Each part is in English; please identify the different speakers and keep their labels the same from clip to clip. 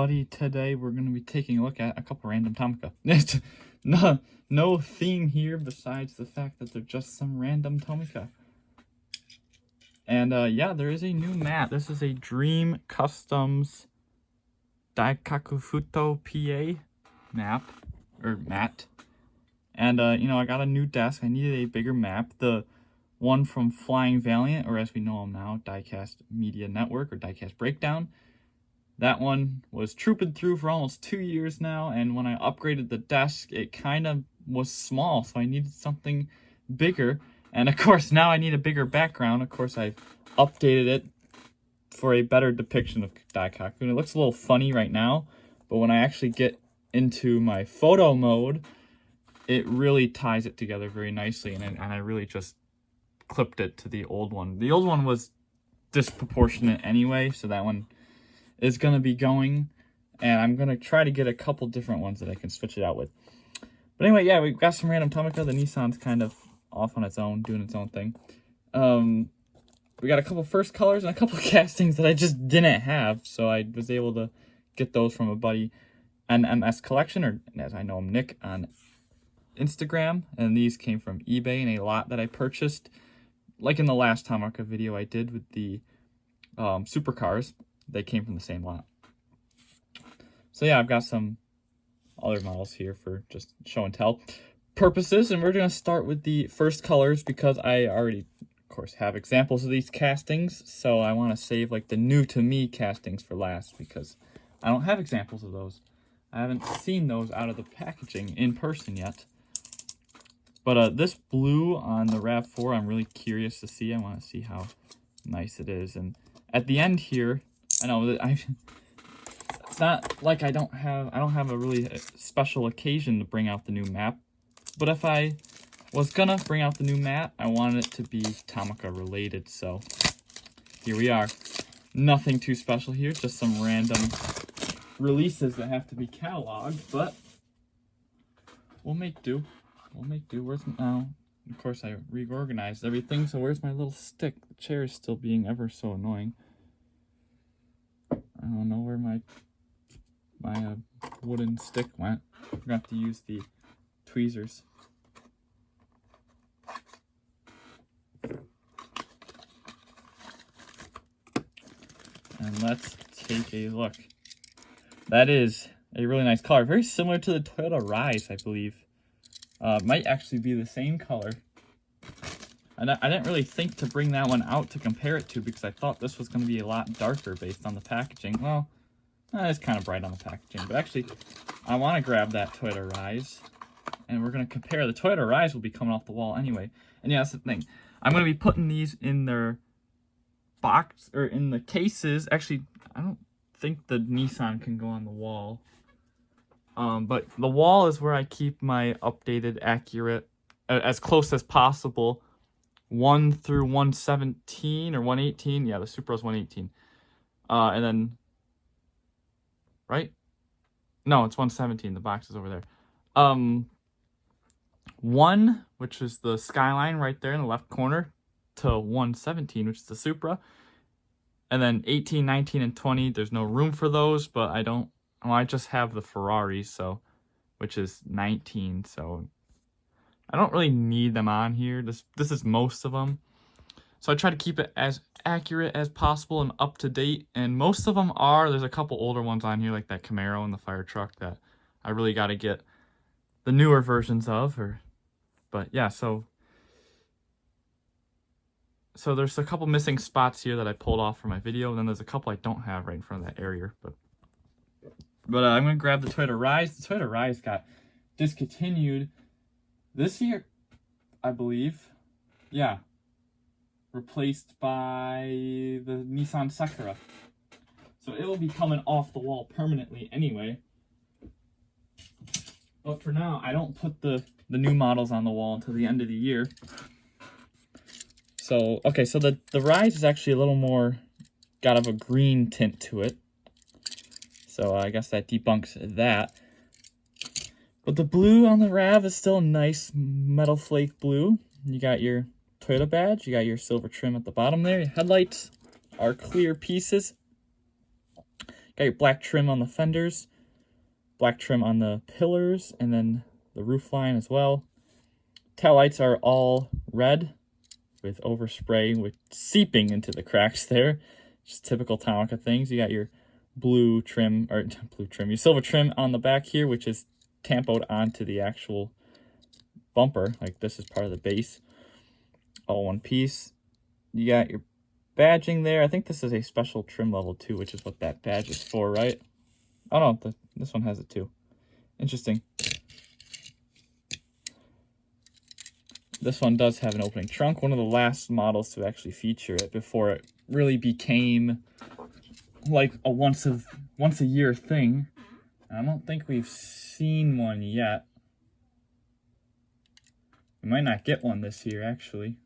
Speaker 1: everybody. Today we're going to be taking a look at a couple random Tomica. no theme here besides the fact that they're just some random Tomica. And yeah, there is a new mat. This is a Dream Customs Daikakufuto PA mat. And you know, I got a new desk. I needed a bigger map. The one from Flying Valiant, or as we know them now, Diecast Media Network or Diecast Breakdown. That one was trooping through for almost 2 years now, and when I upgraded the desk, it kind of was small, so I needed something bigger. And of course, now I need a bigger background. Of course, I updated it for a better depiction of Daikaku. And it looks a little funny right now, but when I actually get into my photo mode, it really ties it together very nicely, and I really just clipped it to the old one. The old one was disproportionate anyway, so that one is going to be going, and I'm going to try to get a couple different ones that I can switch it out with. But anyway, yeah, we've got some random Tomica. The Nissan's kind of off on its own, doing its own thing. We got a couple first colors and a couple of castings that I just didn't have, so I was able to get those from a buddy, NMS Collection, or as I know him, Nick, on Instagram. And these came from eBay in a lot that I purchased, like in the last Tomica video I did with the supercars. They came from the same lot. So yeah, I've got some other models here for just show and tell purposes, and we're going to start with the first colors because I already, of course, have examples of these castings, so I want to save like the new to me castings for last because I don't have examples of those. I haven't seen those out of the packaging in person yet. But this blue on the RAV4, I'm really curious to see. I want to see how nice it is. And at the end here, I know that it's not like I don't have a really special occasion to bring out the new map. But if I was gonna bring out the new map, I wanted it to be Tomica related. So here we are. Nothing too special here, just some random releases that have to be cataloged, but we'll make do. We'll make do. Where's now? Of course, I reorganized everything, so where's my little stick? The chair is still being ever so annoying. I don't know where my wooden stick went. I'm gonna have to use the tweezers. And let's take a look. That is a really nice color. Very similar to the Toyota Rise, I believe. Might actually be the same color. I didn't really think to bring that one out to compare it to because I thought this was going to be a lot darker based on the packaging. Well, it's kind of bright on the packaging, but actually I want to grab that Toyota Rise and we're going to compare. The Toyota Rise will be coming off the wall anyway. And yeah, that's the thing. I'm going to be putting these in their box, or in the cases. Actually, I don't think the Nissan can go on the wall. But the wall is where I keep my updated, accurate, as close as possible, 1 through 117 or 118. Yeah, the Supra's 118. And then, right? No, it's 117. The box is over there. 1, which is the Skyline right there in the left corner, to 117, which is the Supra. And then 18, 19, and 20, there's no room for those, but I just have the Ferrari, so, which is 19, so I don't really need them on here. This is most of them. So I try to keep it as accurate as possible and up to date, and most of them are. There's a couple older ones on here, like that Camaro and the fire truck, that I really got to get the newer versions of. But yeah, so there's a couple missing spots here that I pulled off for my video, and then there's a couple I don't have right in front of that area, but I'm going to grab the Toyota Rise. The Toyota Rise got discontinued this year, I believe. Yeah. Replaced by the Nissan Sakura. So it will be coming off the wall permanently anyway. But for now, I don't put the new models on the wall until the end of the year. So, okay, so the Rise is actually a little more, got of a green tint to it. So I guess that debunks that. But the blue on the RAV is still a nice metal flake blue. You got your Toyota badge. You got your silver trim at the bottom there. Your headlights are clear pieces. Got your black trim on the fenders, black trim on the pillars, and then the roof line as well. Tail lights are all red with overspray, with seeping into the cracks there. Just typical Tomica things. You got your blue trim, or blue trim, your silver trim on the back here, which is tampoed onto the actual bumper. Like this is part of the base, all one piece. You got your badging there. I think this is a special trim level too, which is what that badge is for, right? Oh no, this one has it too. Interesting. This one does have an opening trunk, one of the last models to actually feature it before it really became like a once a year thing. I don't think we've seen one yet. We might not get one this year, actually.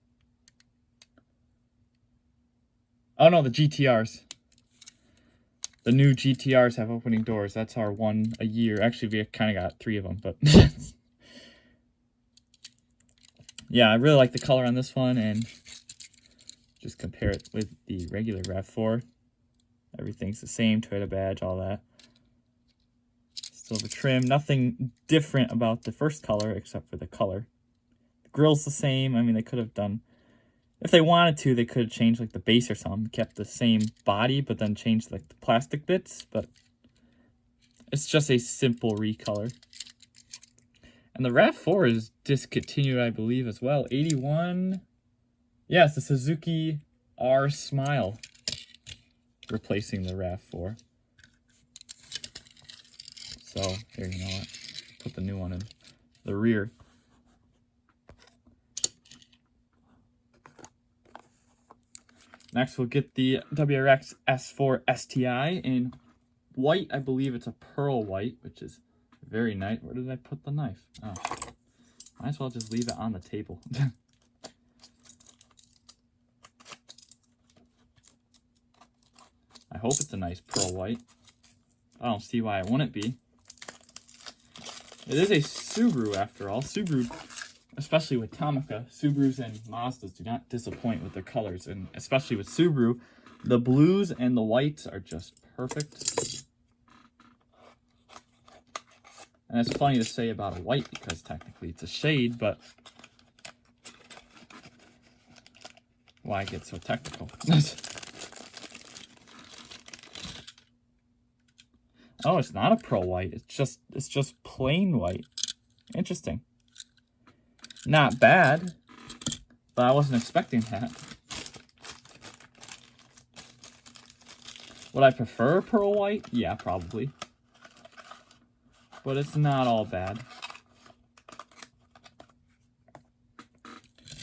Speaker 1: Oh no, the GTRs. The new GTRs have opening doors. That's our one a year. Actually, we kind of got 3 of them, but yeah, I really like the color on this one, and just compare it with the regular RAV4. Everything's the same, Toyota badge, all that. Silver trim, nothing different about the first color except for the color. The grill's the same. I mean, they could have done, if they wanted to, they could have changed like the base or something, kept the same body, but then changed like the plastic bits, but it's just a simple recolor. And the RAV4 is discontinued, I believe, as well. 81. Yes, the Suzuki R Smile replacing the RAV4. So, here, you know what? Put the new one in the rear. Next, we'll get the WRX S4 STI in white. I believe it's a pearl white, which is very nice. Where did I put the knife? Oh, might as well just leave it on the table. I hope it's a nice pearl white. I don't see why it wouldn't be. It is a Subaru after all. Subaru, especially with Tomica, Subarus and Mazdas do not disappoint with their colors. And especially with Subaru, the blues and the whites are just perfect. And it's funny to say about a white because technically it's a shade, but why get so technical? Oh, it's not a pearl white. It's just plain white. Interesting. Not bad, but I wasn't expecting that. Would I prefer pearl white? Yeah, probably. But it's not all bad.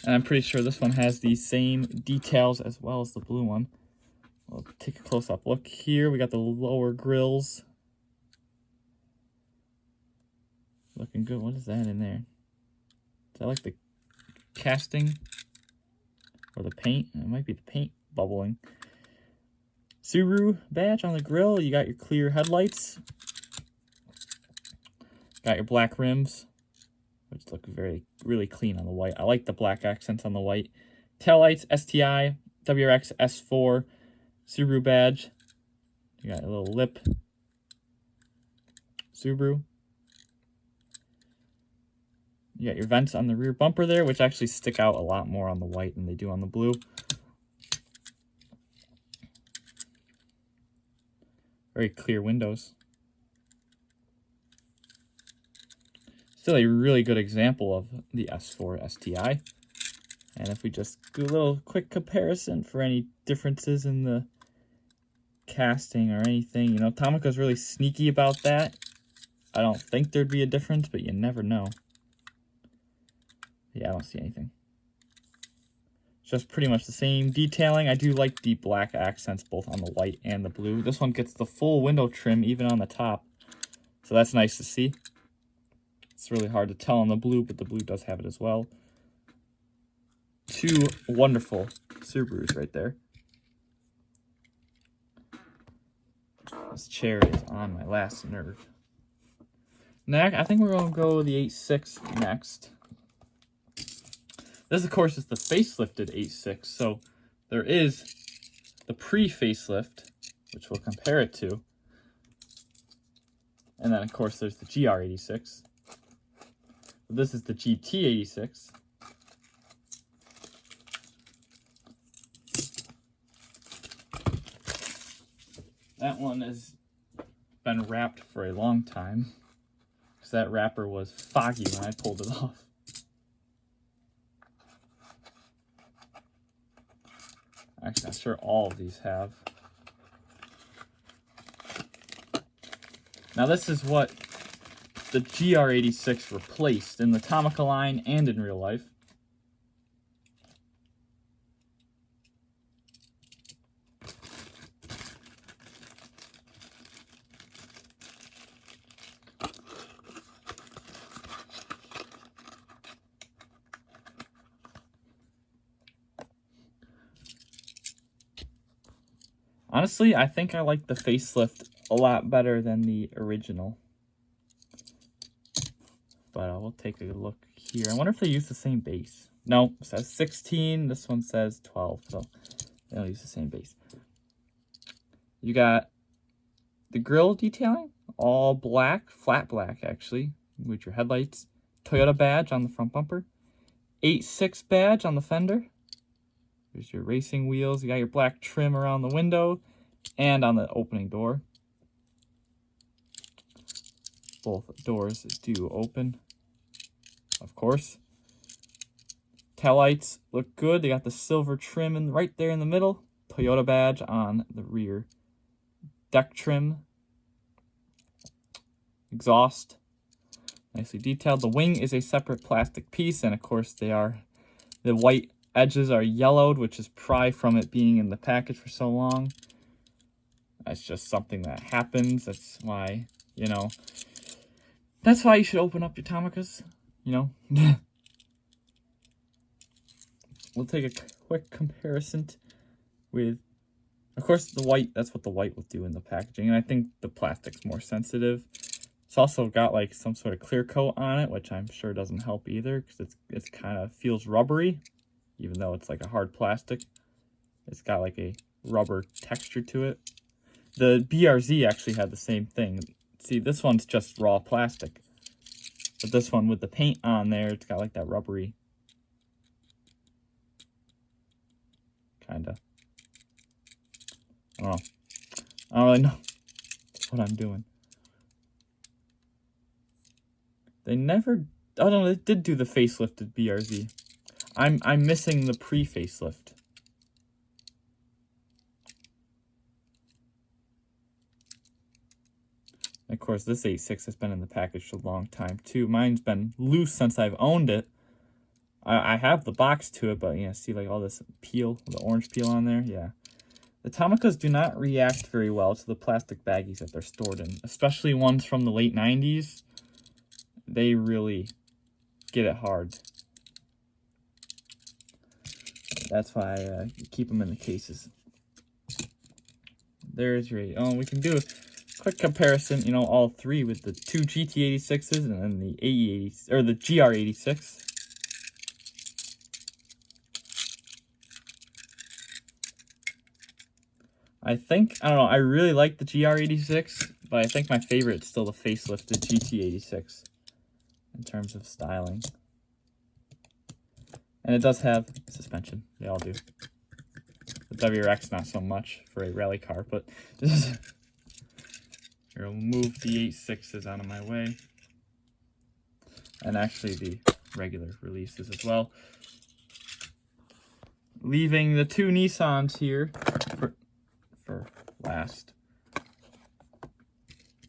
Speaker 1: And I'm pretty sure this one has the same details as well as the blue one. We'll take a close-up look here. We got the lower grills. Looking good. What is that in there? Is that like the casting? Or the paint? It might be the paint bubbling. Subaru badge on the grill. You got your clear headlights. Got your black rims, which look really clean on the white. I like the black accents on the white. Taillights, STI, WRX S4, Subaru badge. You got a little lip. Subaru. You got your vents on the rear bumper there, which actually stick out a lot more on the white than they do on the blue. Very clear windows. Still a really good example of the S4 STI. And if we just do a little quick comparison for any differences in the casting or anything, you know, Tomica's really sneaky about that. I don't think there'd be a difference, but you never know. Yeah, I don't see anything. It's just pretty much the same detailing. I do like the black accents both on the white and the blue. This one gets the full window trim even on the top. So that's nice to see. It's really hard to tell on the blue, but the blue does have it as well. Two wonderful Subarus right there. This chair is on my last nerve. Next, I think we're going to go the 86 next. This, of course, is the facelifted 86. So there is the pre-facelift, which we'll compare it to. And then, of course, there's the GR86. This is the GT86. That one has been wrapped for a long time, because that wrapper was foggy when I pulled it off. Actually, I'm sure all of these have. Now this is what the GR86 replaced in the Tomica line and in real life. Honestly, I think I like the facelift a lot better than the original. But we'll take a look here. I wonder if they use the same base. No, it says 16. This one says 12. So they don't use the same base. You got the grille detailing, all black, flat black actually, with your headlights. Toyota badge on the front bumper. 86 badge on the fender. There's your racing wheels. You got your black trim around the window and on the opening door. Both doors do open, of course. Taillights look good. They got the silver trim right there in the middle. Toyota badge on the rear. Deck trim. Exhaust. Nicely detailed. The wing is a separate plastic piece, and of course the white edges are yellowed, which is pride from it being in the package for so long. That's just something that happens. That's why, you know, that's why you should open up your Tomicas, you know. We'll take a quick comparison with, of course, the white. That's what the white will do in the packaging, and I think the plastic's more sensitive. It's also got like some sort of clear coat on it, which I'm sure doesn't help either, because it's kind of feels rubbery. Even though it's like a hard plastic, it's got like a rubber texture to it. The BRZ actually had the same thing. See, this one's just raw plastic. But this one with the paint on there, it's got like that rubbery kind of. I don't know. I don't really know what I'm doing. They never, oh no, they did do the facelifted BRZ. I'm missing the pre-facelift. Of course, this 86 has been in the package for a long time too. Mine's been loose since I've owned it. I have the box to it, but yeah, see like all this peel, the orange peel on there? Yeah. The Tomicas do not react very well to the plastic baggies that they're stored in, especially ones from the late 90s. They really get it hard. That's why I keep them in the cases. There's your, oh, we can do a quick comparison, you know, all three with the two GT86s and then the AE80, or the GR86. I think, I don't know, I really like the GR86, but I think my favorite is still the facelifted GT86 in terms of styling. And it does have suspension. They all do. The WRX, not so much for a rally car, but here, we'll move the 86s out of my way. And actually the regular releases as well. Leaving the two Nissans here for last,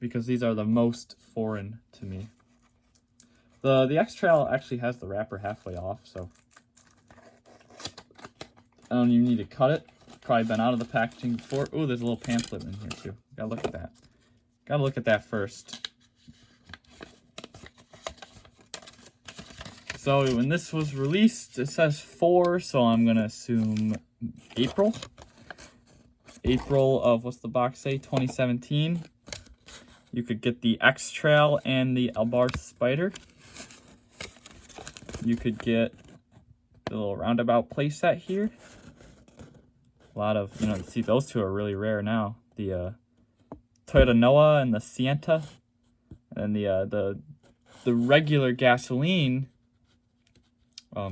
Speaker 1: because these are the most foreign to me. The Xtrail actually has the wrapper halfway off, so I don't even need to cut it. Probably been out of the packaging before. Oh, there's a little pamphlet in here too. Gotta look at that. Gotta look at that first. So when this was released, it says 4, so I'm gonna assume April. April of, what's the box say, 2017. You could get the Xtrail and the Albarth Spider. You could get the little roundabout playset here. A lot of, you know, see those two are really rare now. The Toyota Noah and the Sienta. And then the regular gasoline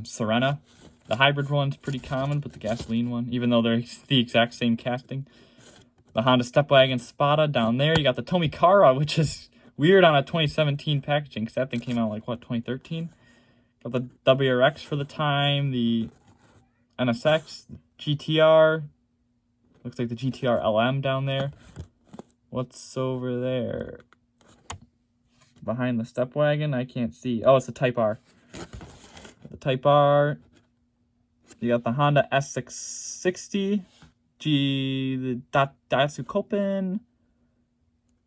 Speaker 1: Serena. The hybrid one's pretty common, but the gasoline one, even though they're the exact same casting. The Honda Stepwagon Spada down there. You got the Tomica, which is weird on a 2017 packaging, because that thing came out like, what, 2013? Got the WRX for the time, the NSX, GTR. Looks like the GTR LM down there. What's over there? Behind the Stepwagon, I can't see. Oh, it's the Type R. The Type R. You got the Honda S660, the Daihatsu Koppen,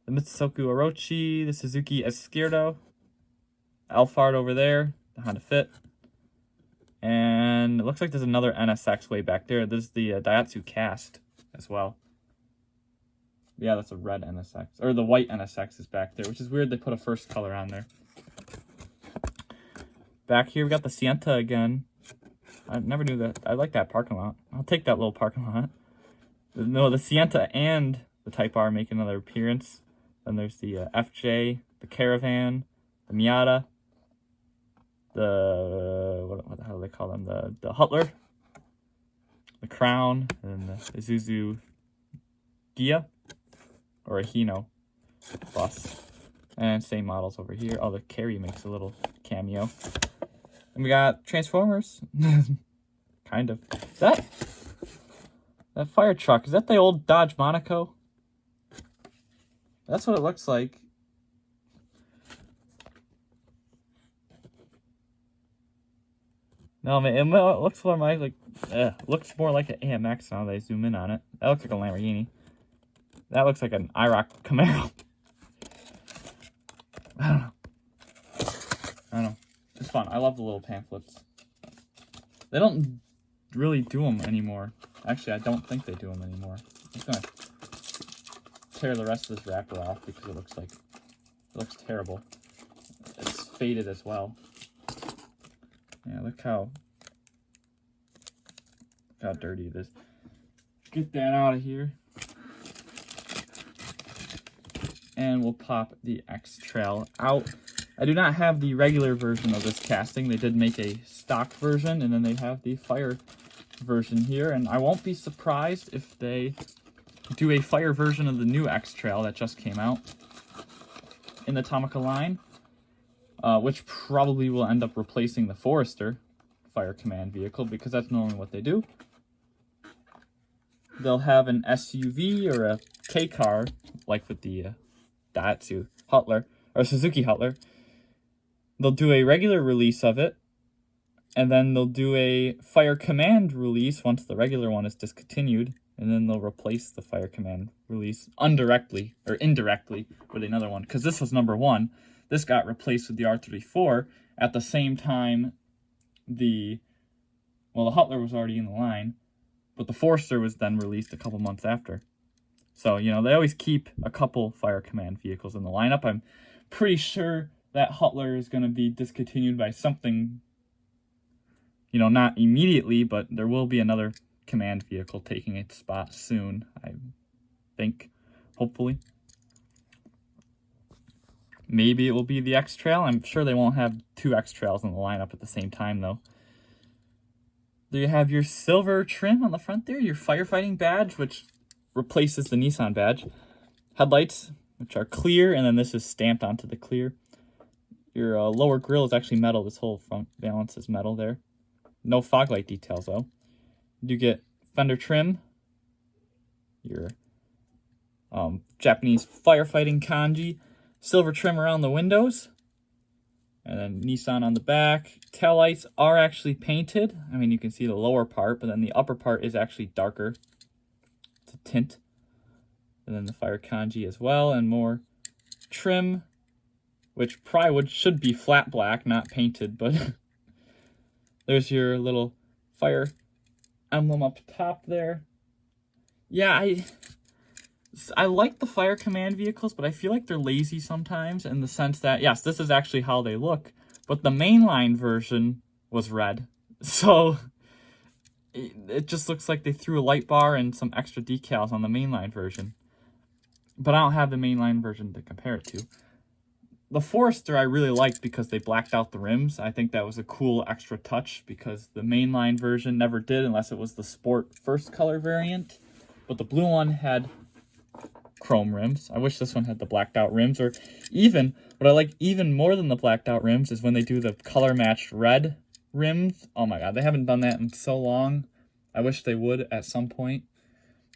Speaker 1: the Mitsubishi Orochi, the Suzuki Escirdo, Alphard over there, the Honda Fit, and it looks like there's another NSX way back there. There's the Daihatsu Cast as well. Yeah, that's a red NSX, or the white NSX is back there, which is weird they put a first color on there. Back here we got the Sienta again. I never knew that. I like that parking lot. I'll take that little parking lot. No, the Sienta and the Type R make another appearance. Then there's the FJ, the Caravan, the Miata, the what the hell do they call them? The Hutler, the Crown, and the Isuzu Gia or a Hino bus. And same models over here. Oh, the Carry makes a little cameo. And we got Transformers. Kind of. Is that fire truck? Is that the old Dodge Monaco? That's what it looks like. No, man, it looks more like looks more like an AMX now that I zoom in on it. That looks like a Lamborghini. That looks like an IROC Camaro. I don't know. It's fun. I love the little pamphlets. They don't really do them anymore. Actually, I don't think they do them anymore. I'm just gonna tear the rest of this wrapper off because it looks terrible. It's faded as well. Yeah, look how dirty it is. Get that out of here. And we'll pop the Xtrail out. I do not have the regular version of this casting. They did make a stock version, and then they have the fire version here. And I won't be surprised if they do a fire version of the new Xtrail that just came out in the Tomica line, which probably will end up replacing the Forester fire command vehicle, because that's normally what they do. They'll have an SUV or a K car, like with the Daihatsu Hutler, or Suzuki Hutler. They'll do a regular release of it, and then they'll do a fire command release once the regular one is discontinued, and then they'll replace the fire command release indirectly with another one, because this was number one. This got replaced with the R34 at the same time. The Hutler was already in the line, but the Forester was then released a couple months after. So, you know, they always keep a couple fire command vehicles in the lineup. I'm pretty sure that Hutler is going to be discontinued by something, you know, not immediately, but there will be another command vehicle taking its spot soon, I think, hopefully. Maybe it will be the Xtrail. I'm sure they won't have two Xtrails in the lineup at the same time, though. There you have your silver trim on the front there, your firefighting badge, which replaces the Nissan badge. Headlights, which are clear, and then this is stamped onto the clear. Your lower grille is actually metal. This whole front valance is metal there. No fog light details, though. You get fender trim, your Japanese firefighting kanji, silver trim around the windows, and then Nissan on the back. Taillights are actually painted. I mean, you can see the lower part, but then the upper part is actually darker. It's a tint. And then the fire kanji as well, and more trim, which probably should be flat black, not painted, but there's your little fire emblem up top there. Yeah, I like the fire command vehicles, but I feel like they're lazy sometimes in the sense that, yes, this is actually how they look, but the mainline version was red. So it just looks like they threw a light bar and some extra decals on the mainline version. But I don't have the mainline version to compare it to. The Forester I really liked because they blacked out the rims. I think that was a cool extra touch because the mainline version never did unless it was the Sport first color variant. But the blue one had chrome rims. I wish this one had the blacked out rims. Or even, what I like even more than the blacked out rims is when they do the color matched red rims. Oh my god, they haven't done that in so long. I wish they would at some point.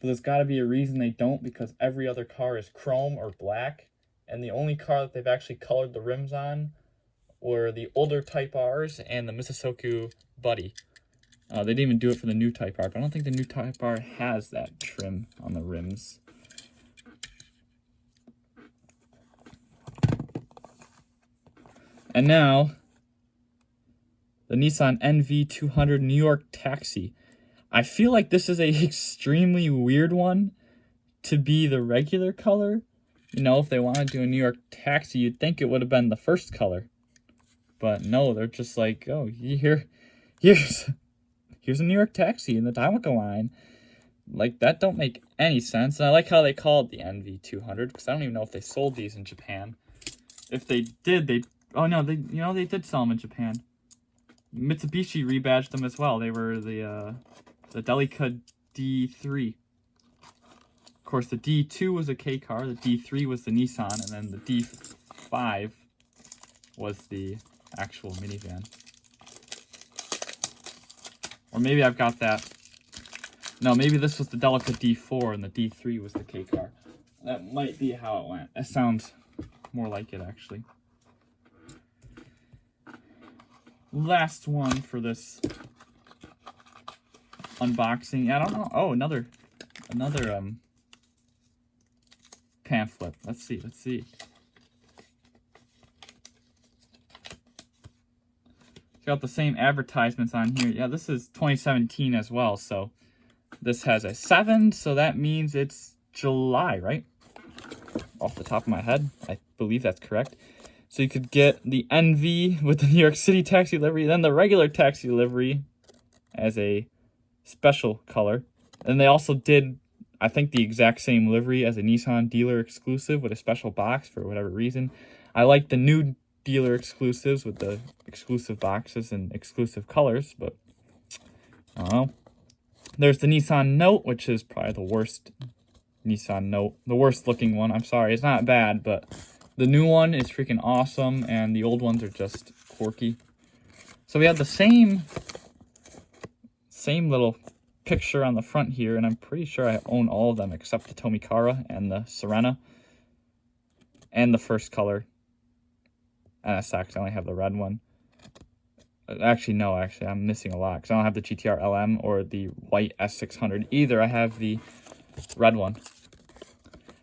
Speaker 1: But there's got to be a reason they don't, because every other car is chrome or black. And the only car that they've actually colored the rims on were the older Type Rs and the Mississauga Buddy. They didn't even do it for the new Type R, but I don't think the new Type R has that trim on the rims. And now, the Nissan NV200 New York Taxi. I feel like this is a extremely weird one to be the regular color. You know, if they wanted to do a New York Taxi, you'd think it would have been the first color. But no, they're just like, oh, here's a New York Taxi in the Tomica line. Like, that don't make any sense. And I like how they call it the NV200, because I don't even know if they sold these in Japan. If they did, oh no, they did sell them in Japan. Mitsubishi rebadged them as well. They were the Delica D3. Of course, the D2 was a K car, the D3 was the Nissan, and then the D5 was the actual minivan. Or maybe I've got that. No, maybe this was the Delica D4 and the D3 was the K car. That might be how it went. That sounds more like it, actually. Last one for this unboxing. I don't know. Oh, another pamphlet. Let's see. It's got the same advertisements on here. Yeah, this is 2017 as well, so this has a 7, so that means it's July, right? Off the top of my head, I believe that's correct. So you could get the NV with the New York City taxi livery, then the regular taxi livery as a special color. And they also did, I think, the exact same livery as a Nissan dealer exclusive with a special box for whatever reason. I like the new dealer exclusives with the exclusive boxes and exclusive colors, but I don't know. There's the Nissan Note, which is probably the worst Nissan Note. The worst looking one. I'm sorry, it's not bad, but the new one is freaking awesome, and the old ones are just quirky. So we have the same little picture on the front here, and I'm pretty sure I own all of them except the Tomica and the Serena and the first color NSX. I only have the red one. Actually, no, I'm missing a lot because I don't have the GTR LM or the white S600 either. I have the red one.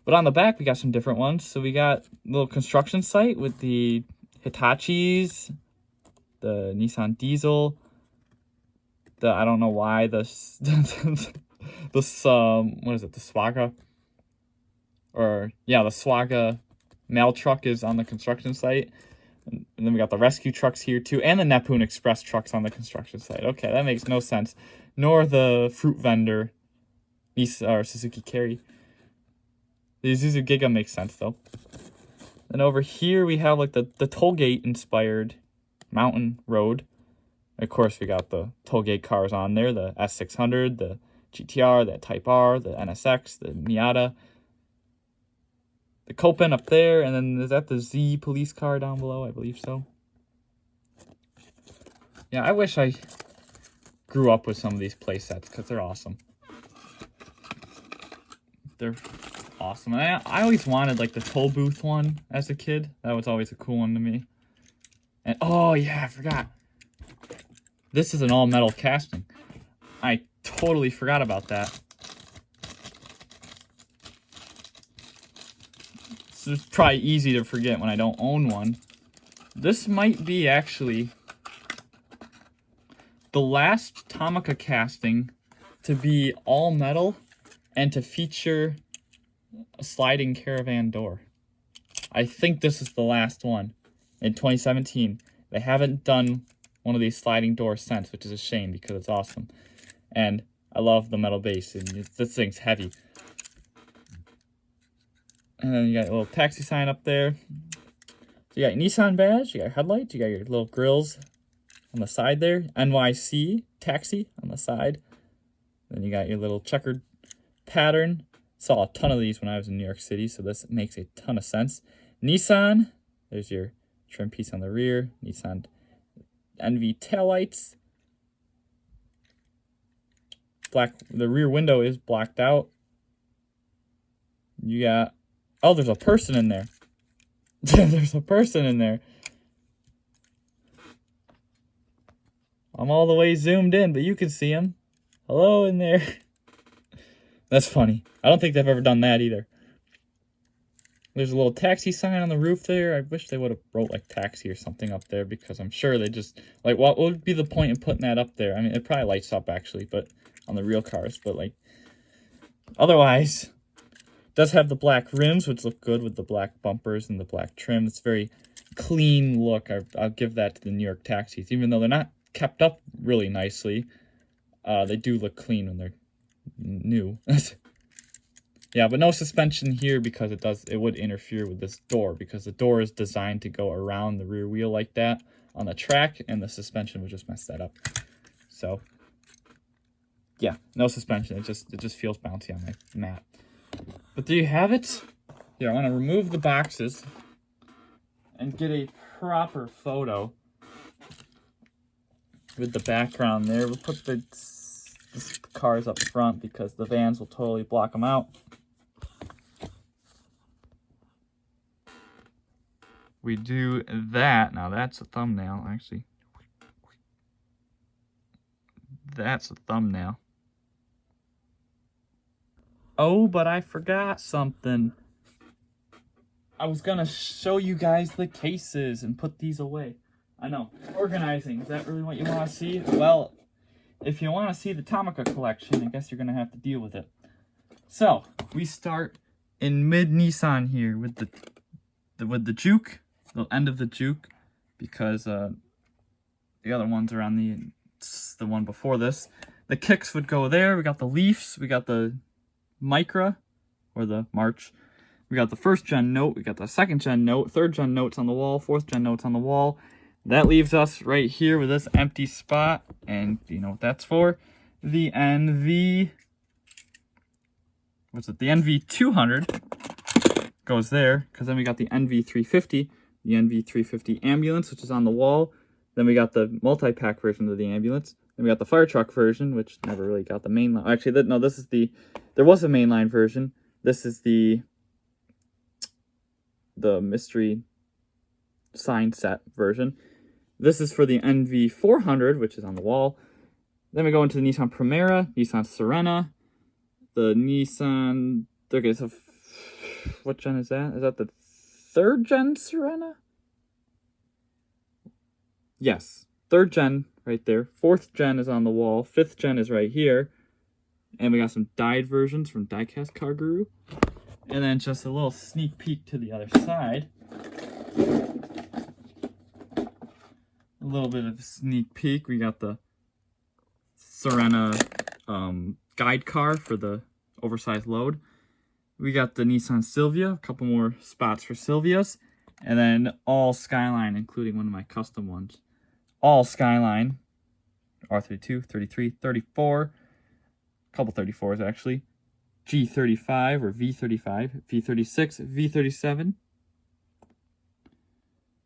Speaker 1: But on the back, we got some different ones. So we got a little construction site with the Hitachis, the Nissan Diesel, the, I don't know why, what is it, the Swaga? Or, yeah, the Swaga mail truck is on the construction site. And then we got the rescue trucks here too, and the Neptune Express trucks on the construction site. Okay, that makes no sense. Nor the fruit vendor, or Suzuki Carry. The Isuzu Giga makes sense though. And over here we have like the tollgate inspired mountain road. Of course, we got the tollgate cars on there, the S600, the GTR, the Type R, the NSX, the Miata, the Copen up there, and then is that the Z police car down below? I believe so. Yeah, I wish I grew up with some of these play sets because they're awesome. They're awesome. And I always wanted like the toll booth one as a kid. That was always a cool one to me. And oh yeah, I forgot. This is an all-metal casting. I totally forgot about that. It's probably easy to forget when I don't own one. This might be actually the last Tomica casting to be all metal and to feature a sliding caravan door. I think this is the last one in 2017. They haven't done one of these sliding doors since, which is a shame because it's awesome. And I love the metal base, and this thing's heavy. And then you got a little taxi sign up there. So you got your Nissan badge, you got your headlights, you got your little grills on the side there. NYC taxi on the side. Then you got your little checkered pattern. Saw a ton of these when I was in New York City, so this makes a ton of sense. Nissan, there's your trim piece on the rear. Nissan NV taillights. The rear window is blacked out. You got, oh, there's a person in there. There's a person in there. I'm all the way zoomed in, but you can see him. Hello in there. That's funny. I don't think they've ever done that either. There's a little taxi sign on the roof there. I wish they would have wrote like taxi or something up there, because I'm sure they just, like, what would be the point in putting that up there? I mean, it probably lights up actually, but on the real cars, but like, otherwise, it does have the black rims, which look good with the black bumpers and the black trim. It's a very clean look. I'll give that to the New York taxis, even though they're not kept up really nicely. They do look clean when they're new. Yeah, but no suspension here because it would interfere with this door, because the door is designed to go around the rear wheel like that on the track, and the suspension would just mess that up. So yeah, no suspension. It just feels bouncy on my mat. But there you have it. Here, I want to remove the boxes and get a proper photo with the background there. We'll put the cars up front because the vans will totally block them out. We do that. Now that's a thumbnail, actually. That's a thumbnail. Oh, but I forgot something. I was gonna show you guys the cases and put these away. I know, organizing, is that really what you want to see? Well, if you want to see the Tomica collection, I guess you're gonna have to deal with it. So, we start in mid-Nissan here with the juke, the end of the juke, because the other ones are on the one before this. The kicks would go there. We got the Leafs, we got the Micra, or the March. We got the first gen note, we got the second gen note, third gen notes on the wall, fourth gen notes on the wall. That leaves us right here with this empty spot, and you know what that's for? The NV200 goes there, because then we got the NV350, the NV350 ambulance, which is on the wall. Then we got the multi-pack version of the ambulance. Then we got the fire truck version, which never really got the main line. Actually, no, this is there was a mainline version. This is the mystery sign set version. This is for the NV400, which is on the wall. Then we go into the Nissan Primera, Nissan Serena, the Nissan... Okay, so what gen is that? Is that the third gen Serena? Yes, third gen right there. Fourth gen is on the wall. Fifth gen is right here. And we got some dyed versions from Diecast Car Guru. And then just a little sneak peek to the other side. A little bit of a sneak peek. We got the Serena guide car for the oversized load. We got the Nissan Silvia, a couple more spots for Silvias. And then all Skyline, including one of my custom ones. All Skyline, R32, 33, 34, a couple 34s actually. G35 or V35, V36, V37,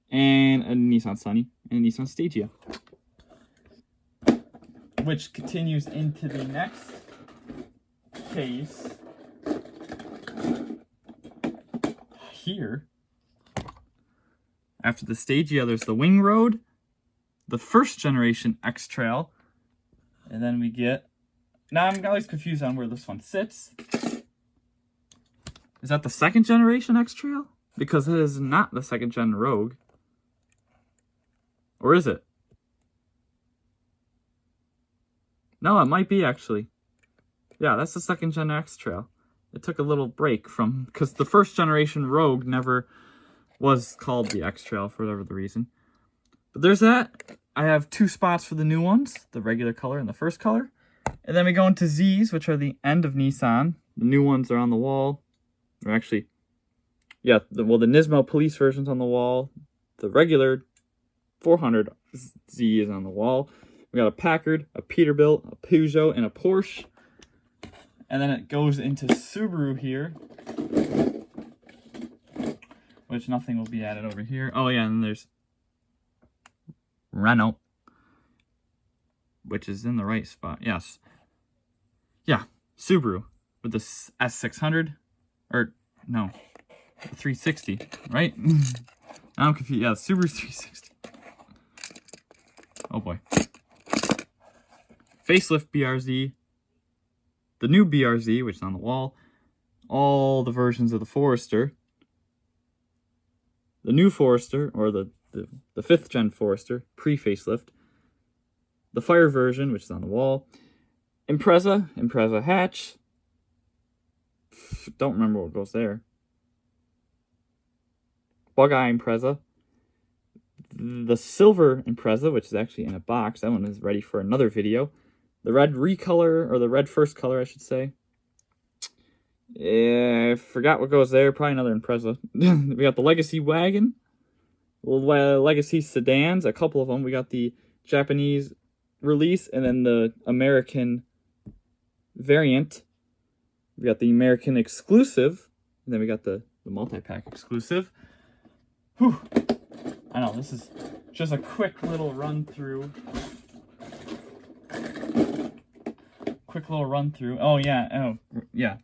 Speaker 1: and a Nissan Sunny and a Nissan Stagea, which continues into the next case here. After the Stagea, there's the Wing Road, the first generation Xtrail, and then we get... Now, I'm always confused on where this one sits. Is that the second generation Xtrail? Because it is not the second gen Rogue. Or is it? No, it might be actually. Yeah, that's the second gen Xtrail. It took a little break from... Because the first generation Rogue never was called the Xtrail for whatever the reason. But there's that. I have two spots for the new ones. The regular color and the first color. And then we go into Z's, which are the end of Nissan. The new ones are on the wall. Or actually, yeah, the Nismo police version's on the wall. The regular 400Z is on the wall. We got a Packard, a Peterbilt, a Peugeot, and a Porsche. And then it goes into Subaru here, which nothing will be added over here. Oh yeah, and there's Renault, which is in the right spot. Yes. Yeah, Subaru with the S600, or no, the 360, right? I'm confused. Yeah, Subaru 360. Oh boy. Facelift BRZ, the new BRZ, which is on the wall, all the versions of the Forester, the new Forester, or the 5th gen Forester, pre-facelift, the Fire version, which is on the wall, Impreza hatch, don't remember what goes there, Bug-Eye Impreza, the silver Impreza, which is actually in a box, that one is ready for another video, the red recolor, or the red first color, I should say. I forgot what goes there. Probably another Impreza. We got the Legacy wagon, Legacy sedans, a couple of them. We got the Japanese release, and then the American variant. We got the American exclusive, and then we got the multi-pack exclusive. Whew. I know, this is just a quick little run through. Oh yeah. Yeah.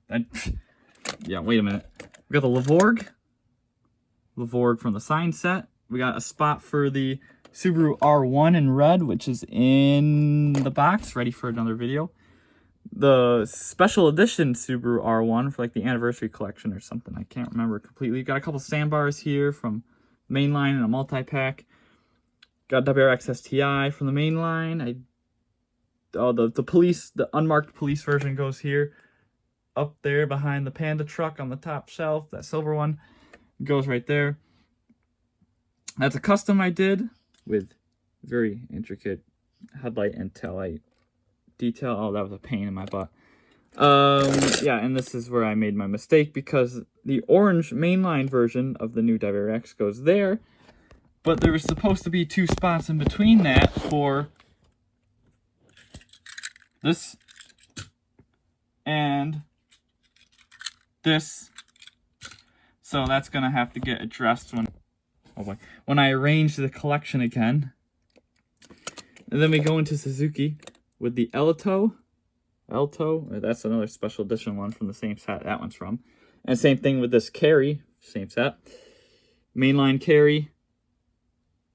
Speaker 1: Yeah. Wait a minute. We got the Lavorg from the sign set. We got a spot for the Subaru R1 in red, which is in the box, ready for another video. The special edition Subaru R1 for like the anniversary collection or something. I can't remember completely. Got a couple sandbars here from mainline and a multi-pack. Got WRX STI from the mainline. The unmarked police version goes here, up there behind the Panda truck on the top shelf. That silver one goes right there. That's a custom I did with very intricate headlight and taillight detail. Oh, that was a pain in my butt. Yeah, and this is where I made my mistake, because the orange mainline version of the new WRX goes there, but there was supposed to be 2 spots in between that for this and this, so that's gonna have to get addressed when I arrange the collection again. And then we go into Suzuki with the Elto, that's another special edition one from the same set that one's from. And same thing with this Carry, same set, mainline Carry,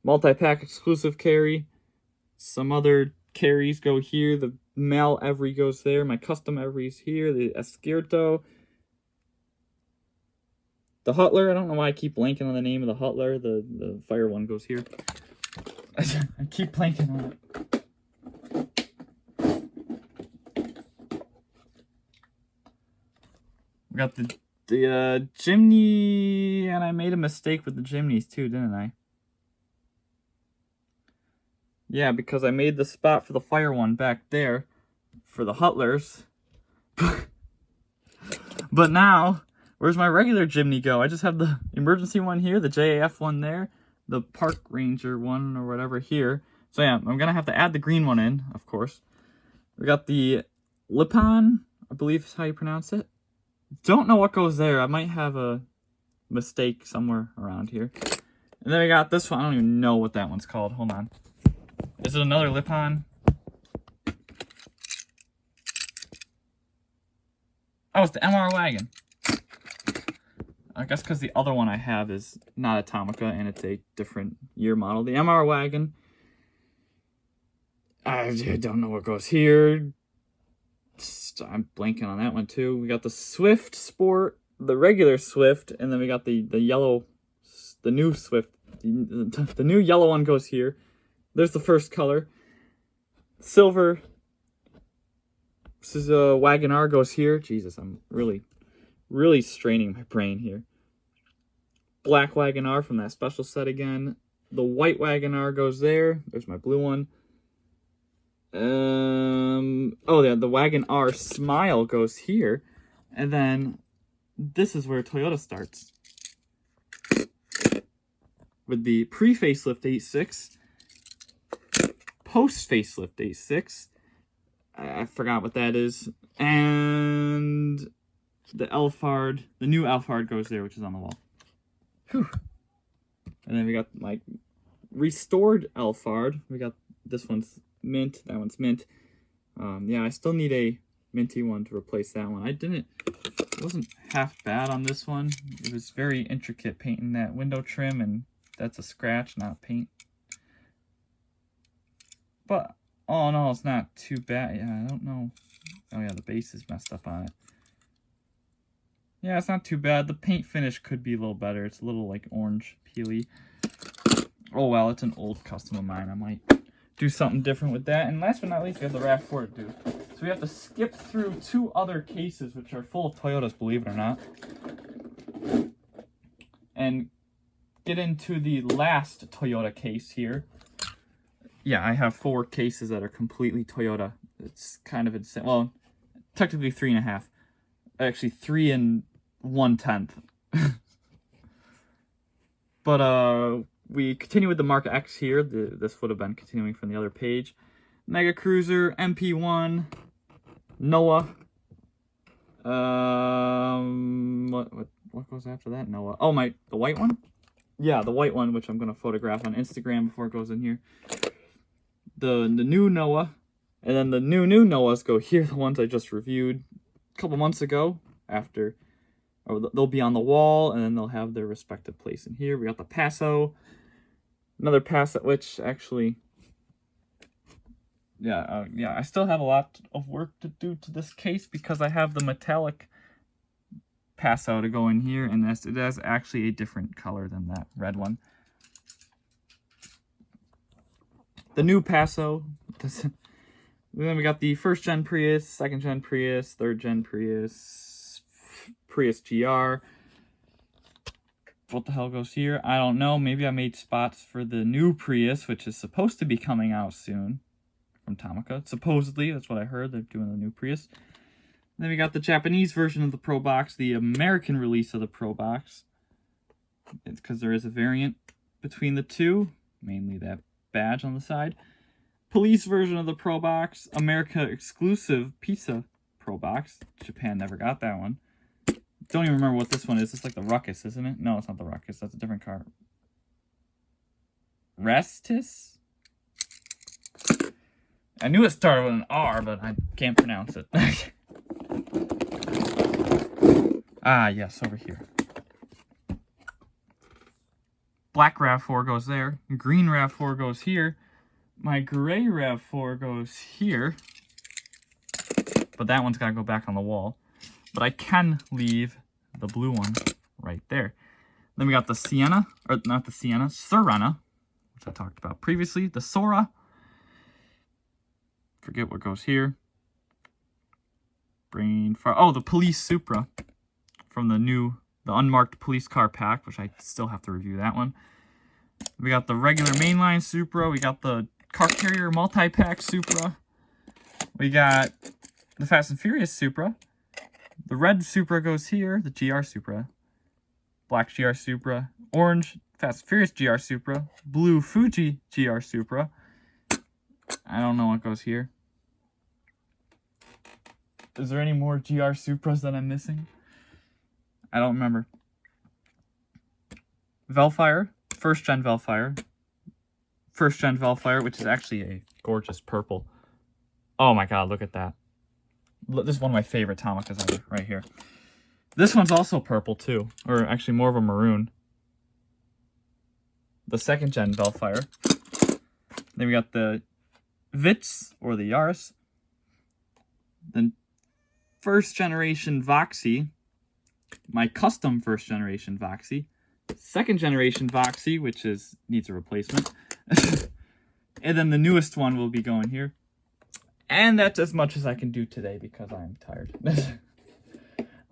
Speaker 1: multi-pack exclusive Carry, some other Carries go here, the Mal Every goes there, my custom Every's here, the Esquerto, the Hutler, I don't know why I keep blanking on the name of the Hutler, the fire one goes here. I keep blanking on it. We got the Jimny, and I made a mistake with the Jimnys too, didn't I? Yeah, because I made the spot for the fire one back there for the Hutlers. But now, where's my regular Jimny go? I just have the emergency one here, the JAF one there, the Park Ranger one or whatever here. So yeah, I'm going to have to add the green one in, of course. We got the Lipan, I believe is how you pronounce it. Don't know what goes there. I might have a mistake somewhere around here. And then we got this one. I don't even know what that one's called. Hold on. Is it another Lipan? Oh, it's the MR wagon. I guess because the other one I have is not a Tomica and it's a different year model. The MR wagon. I don't know what goes here. I'm blanking on that one too. We got the Swift Sport, the regular Swift, and then we got the yellow, the new Swift. The new yellow one goes here. There's the first color. Silver. This is a Wagon R goes here. Jesus, I'm really straining my brain here. Black Wagon R from that special set again. The white Wagon R goes there. There's my blue one. Oh yeah, the Wagon R Smile goes here. And then this is where Toyota starts. with the pre-facelift 86, post-facelift 86. I forgot what that is. And the Alphard, the new Alphard goes there, which is on the wall. Whew. And then we got like restored Alphard. We got this one's mint, that one's mint. Yeah, I still need a minty one to replace that one. It wasn't half bad on this one. It was very intricate painting that window trim, and that's a scratch, not paint. But all in all, it's not too bad. Yeah, I don't know. Oh yeah, the base is messed up on it. Yeah, it's not too bad. The paint finish could be a little better. It's a little like orange peely. Oh well, it's an old custom of mine. I might do something different with that. And last but not least, we have the RAV4 to do. So we have to skip through 2 other cases, which are full of Toyotas, believe it or not, and get into the last Toyota case here. Yeah, I have 4 cases that are completely Toyota. It's kind of insane. Well, technically 3.5. Actually, 3 1/10. But we continue with the Mark X here. This would have been continuing from the other page. Mega Cruiser, MP1, Noah. What goes after that? Noah. Oh, the white one? Yeah, the white one, which I'm gonna photograph on Instagram before it goes in here. The new Noah, and then the new Noahs go here. The ones I just reviewed a couple months ago. They'll be on the wall, and then they'll have their respective place in here. We got the Passo, another Passo, which actually, yeah, I still have a lot of work to do to this case because I have the metallic Passo to go in here, and it has actually a different color than that red one. The new Passo. Then we got the 1st gen Prius, 2nd gen Prius, 3rd gen Prius, Prius GR. What the hell goes here? I don't know. Maybe I made spots for the new Prius, which is supposed to be coming out soon from Tomica. Supposedly, that's what I heard. They're doing the new Prius. Then we got the Japanese version of the Pro Box, the American release of the Pro Box. It's because there is a variant between the two, mainly that badge on the side. Police version of the Pro Box, America exclusive pizza Pro Box. Japan never got that one. Don't even remember what this one is. It's like the Ruckus, isn't it? No, it's not the Ruckus. That's a different car. Restis? I knew it started with an R, but I can't pronounce it. Ah, yes, over here. Black RAV4 goes there. Green RAV4 goes here. My gray RAV4 goes here. But that one's got to go back on the wall. But I can leave the blue one right there. Then we got the Sienna, or not the Sienna, Sorena, which I talked about previously. The Sora. Forget what goes here. Oh, the Police Supra from the unmarked police car pack, which I still have to review that one. We got the regular mainline Supra. We got the car carrier multi-pack Supra. We got the Fast and Furious Supra. The red Supra goes here, the GR Supra. Black GR Supra. Orange Fast and Furious GR Supra. Blue Fuji GR Supra. I don't know what goes here. Is there any more GR Supras that I'm missing? I don't remember. Velfire. 1st gen Velfire. 1st gen Velfire, which is actually a gorgeous purple. Oh my god, look at that. This is one of my favorite Tomicas ever, right here. This one's also purple too, or actually more of a maroon. The 2nd gen Velfire. Then we got the Vitz, or the Yaris. Then 1st generation Voxy. My custom 1st generation Voxy. 2nd generation Voxy, which needs a replacement. And then the newest one will be going here. And that's as much as I can do today because I'm tired.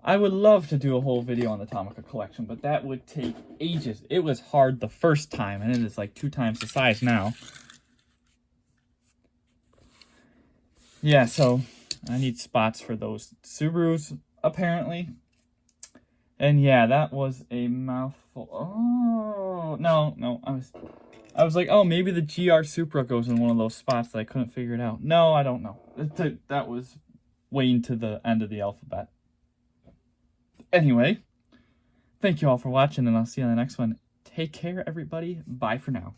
Speaker 1: I would love to do a whole video on the Tomica collection, but that would take ages. It was hard the first time, and it is like 2 times the size now. Yeah, so I need spots for those Subarus, apparently. And yeah, that was a mouthful. Oh, no, I was like, oh, maybe the GR Supra goes in one of those spots that I couldn't figure it out. No, I don't know. That was way into the end of the alphabet. Anyway, thank you all for watching, and I'll see you on the next one. Take care, everybody. Bye for now.